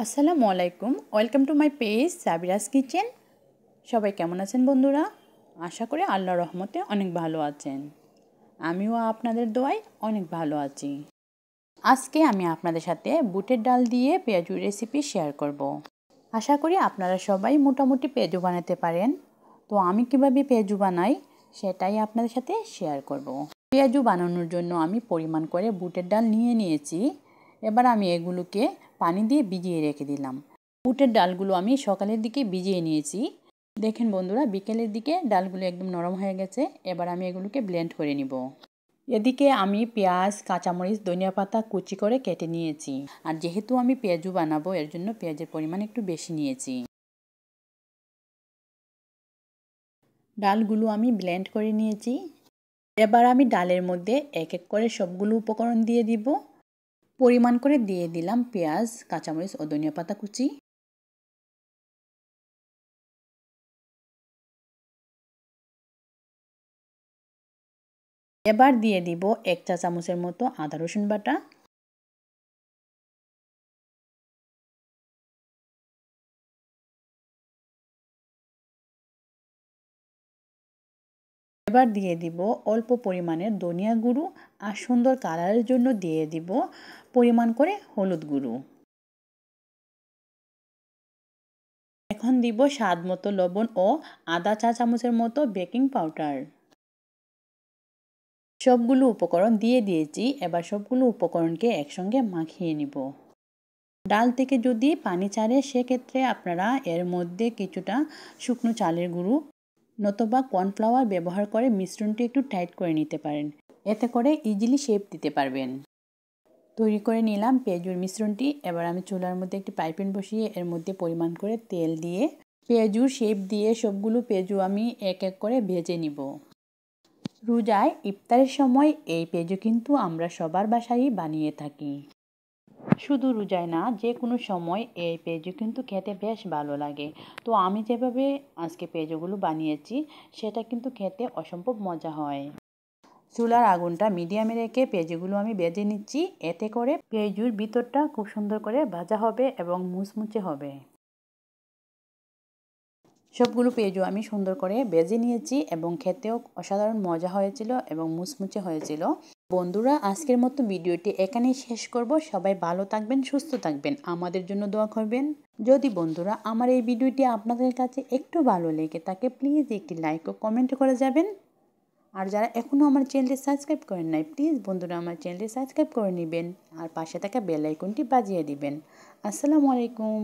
আসসালামু আলাইকুম, welcome to my page Sabira's kitchen. সবাই কেমন আছেন বন্ধুরা? আশা করি আল্লাহর রহমতে অনেক ভালো আছেন। আমিও আপনাদের দোয়ায় অনেক ভালো আছি। আজকে আমি আপনাদের সাথে বুটের ডাল দিয়ে পেঁয়াজু রেসিপি শেয়ার করব। আশা করি আপনারা সবাই মোটামুটি পেঁয়াজু বানাতে পারেন। তো আমি কিভাবে পেঁয়াজু বানাই সেটাই আপনাদের সাথে শেয়ার করব। পেঁয়াজু বানানোর জন্য আমি পরিমাণ করে বুটের ডাল নিয়েছি। এবার আমি এগুলোকে পানি দিয়ে ভিজিয়ে রেখে দিলাম। বুটের ডালগুলো আমি সকালের দিকে ভিজিয়ে নিয়েছি। দেখেন বন্ধুরা, বিকেলের দিকে ডালগুলো একদম নরম হয়ে গেছে। এবার আমি এগুলোকে ব্লেন্ড করে নিব। এদিকে আমি পেঁয়াজ, কাঁচামরিচ, ধনিয়া পাতা কুচি করে কেটে নিয়েছি। আর যেহেতু আমি পেঁয়াজু বানাবো, এর জন্য পেঁয়াজের পরিমাণ একটু বেশি নিয়েছি। ডালগুলো আমি ব্লেন্ড করে নিয়েছি। এবার আমি ডালের মধ্যে এক এক করে সবগুলো উপকরণ দিয়ে দিব। পরিমাণ করে দিয়ে দিলাম পেঁয়াজ, কাঁচামরিচ ও ধনিয়া পাতা কুচি। এবার দিয়ে দিব 1 চা চামচের মতো আদা রসুন বাটা। এবার দিয়ে দিব অল্প পরিমাণের ধনিয়া গুঁড়ো আর সুন্দর কালারের জন্য দিয়ে দিব পরিমাণ করে হলুদ গুঁড়ো। এখন দিব স্বাদ মতো লবণ ও আধা চা চামচের মতো বেকিং পাউডার। সবগুলো উপকরণ দিয়ে দিয়েছি। এবার সবগুলো উপকরণকে একসঙ্গে মাখিয়ে নিব। ডাল থেকে যদি পানি ছাড়ে সেক্ষেত্রে আপনারা এর মধ্যে কিছুটা শুকনো চালের গুঁড়ো নতুবা কর্নফ্লাওয়ার ব্যবহার করে মিশ্রণটি একটু টাইট করে নিতে পারেন। এতে করে ইজিলি শেপ দিতে পারবেন। তৈরি করে নিলাম পেঁয়াজুর মিশ্রণটি। এবার আমি চুলার মধ্যে একটি ফ্রাই প্যান বসিয়ে এর মধ্যে পরিমাণ করে তেল দিয়ে পেঁয়াজুর শেপ দিয়ে সবগুলো পেঁয়াজু আমি এক এক করে ভেজে নিব। রোজায় ইফতারের সময় এই পেঁয়াজু কিন্তু আমরা সবার বাসায়ই বানিয়ে থাকি। শুধু রোজায় না, যে কোনো সময় এই পেঁয়াজু কিন্তু খেতে বেশ ভালো লাগে। তো আমি যেভাবে আজকে পেঁয়াজুগুলো বানিয়েছি সেটা কিন্তু খেতে অসম্ভব মজা হয়। চুলার আগুনটা মিডিয়ামে রেখে পেঁয়াজুগুলো আমি ভেজে নিচ্ছি। এতে করে পেঁয়াজুর ভিতরটা খুব সুন্দর করে ভাজা হবে এবং মুচমুচে হবে। সবগুলো পেঁয়াজু আমি সুন্দর করে ভেজে নিয়েছি এবং খেতেও অসাধারণ মজা হয়েছিল এবং মুচমুচে হয়েছিল। বন্ধুরা, আজকের মতো ভিডিওটি এখানেই শেষ করব। সবাই ভালো থাকবেন, সুস্থ থাকবেন, আমাদের জন্য দোয়া করবেন। যদি বন্ধুরা আমার এই ভিডিওটি আপনাদের কাছে একটু ভালো লেগে থাকে প্লিজ একটি লাইক ও কমেন্ট করে যাবেন। আর যারা এখনও আমার চ্যানেলটি সাবস্ক্রাইব করেন নাই প্লিজ বন্ধুরা আমার চ্যানেলটি সাবস্ক্রাইব করে নেবেন আর পাশে থাকা বেল আইকনটি বাজিয়ে দিবেন। আসসালামু আলাইকুম।